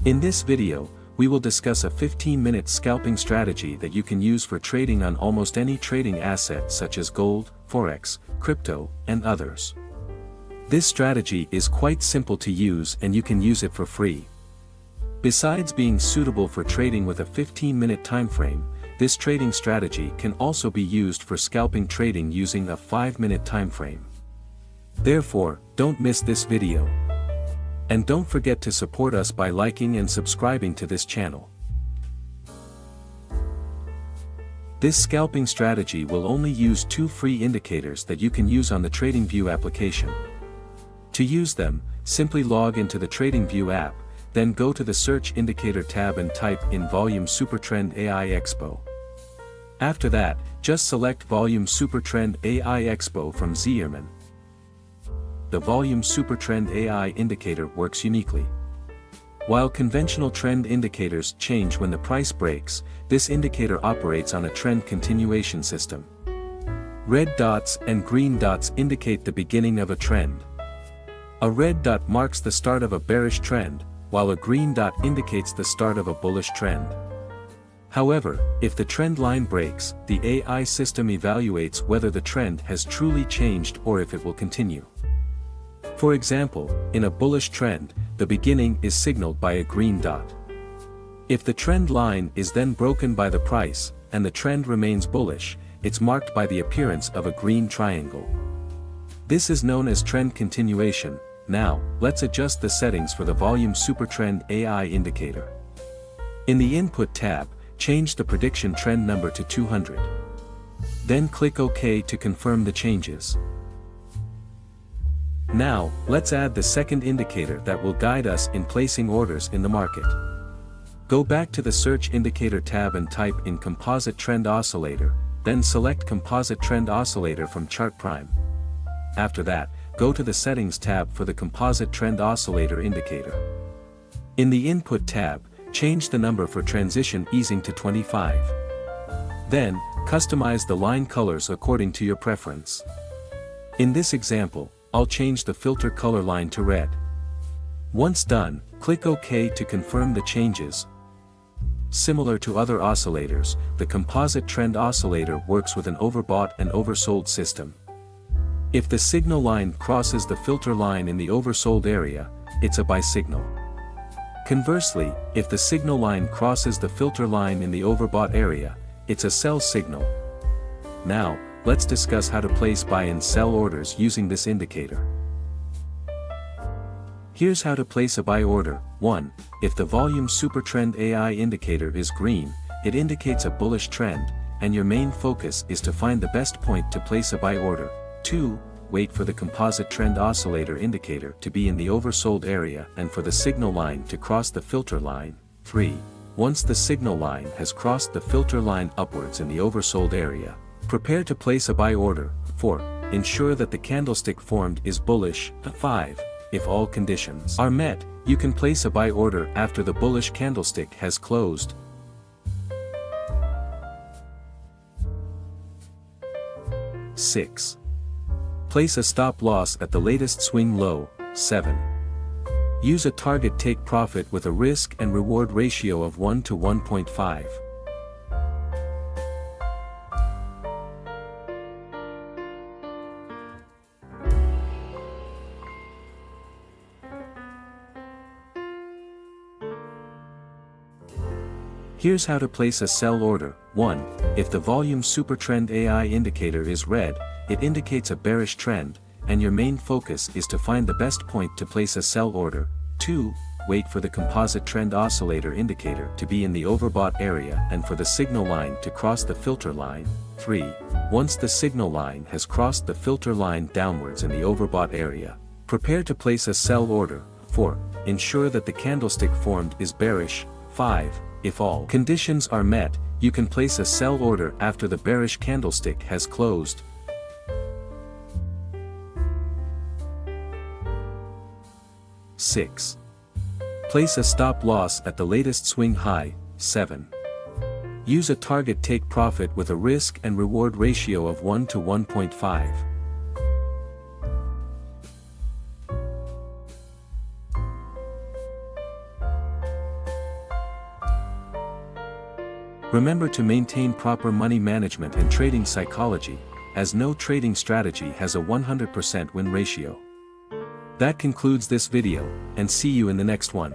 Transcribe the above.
In this video, we will discuss a 15-minute scalping strategy that you can use for trading on almost any trading asset such as gold, Forex, crypto, and others. This strategy is quite simple to use and you can use it for free. Besides being suitable for trading with a 15-minute time frame, this trading strategy can also be used for scalping trading using a 5-minute time frame. Therefore, don't miss this video. And don't forget to support us by liking and subscribing to this channel. This scalping strategy will only use two free indicators that you can use on the TradingView application. To use them, simply log into the TradingView app, then go to the Search Indicator tab and type in Volume Supertrend AI Expo. After that, just select Volume Supertrend AI Expo from Zeiierman. The Volume Supertrend AI indicator works uniquely. While conventional trend indicators change when the price breaks, this indicator operates on a trend continuation system. Red dots and green dots indicate the beginning of a trend. A red dot marks the start of a bearish trend, while a green dot indicates the start of a bullish trend. However, if the trend line breaks, the AI system evaluates whether the trend has truly changed or if it will continue. For example, in a bullish trend, the beginning is signaled by a green dot. If the trend line is then broken by the price, and the trend remains bullish, it's marked by the appearance of a green triangle. This is known as trend continuation. Now, let's adjust the settings for the Volume Supertrend AI indicator. In the Input tab, change the prediction trend number to 200. Then click OK to confirm the changes. Now, let's add the second indicator that will guide us in placing orders in the market. Go back to the Search Indicator tab and type in Composite Trend Oscillator, then select Composite Trend Oscillator from ChartPrime. After that, go to the Settings tab for the Composite Trend Oscillator indicator. In the Input tab, change the number for transition easing to 25. Then, customize the line colors according to your preference. In this example, I'll change the filter color line to red. Once done, click OK to confirm the changes. Similar to other oscillators, the Composite Trend Oscillator works with an overbought and oversold system. If the signal line crosses the filter line in the oversold area, it's a buy signal. Conversely, if the signal line crosses the filter line in the overbought area, it's a sell signal. Now, let's discuss how to place buy and sell orders using this indicator. Here's how to place a buy order. 1. If the Volume Supertrend AI indicator is green, it indicates a bullish trend, and your main focus is to find the best point to place a buy order. 2. Wait for the Composite Trend Oscillator indicator to be in the oversold area and for the signal line to cross the filter line. 3. Once the signal line has crossed the filter line upwards in the oversold area, prepare to place a buy order. 4. Ensure that the candlestick formed is bullish. 5. If all conditions are met, you can place a buy order after the bullish candlestick has closed. 6. Place a stop loss at the latest swing low. 7. Use a target take profit with a risk and reward ratio of 1 to 1.5. Here's how to place a sell order. 1. If the Volume Supertrend AI indicator is red, it indicates a bearish trend, and your main focus is to find the best point to place a sell order. 2. Wait for the Composite Trend Oscillator indicator to be in the overbought area and for the signal line to cross the filter line. 3. Once the signal line has crossed the filter line downwards in the overbought area, prepare to place a sell order. 4. Ensure that the candlestick formed is bearish. 5. If all conditions are met, you can place a sell order after the bearish candlestick has closed. 6. Place a stop loss at the latest swing high. 7. Use a target take profit with a risk and reward ratio of 1 to 1.5. Remember to maintain proper money management and trading psychology, as no trading strategy has a 100% win ratio. That concludes this video, and see you in the next one.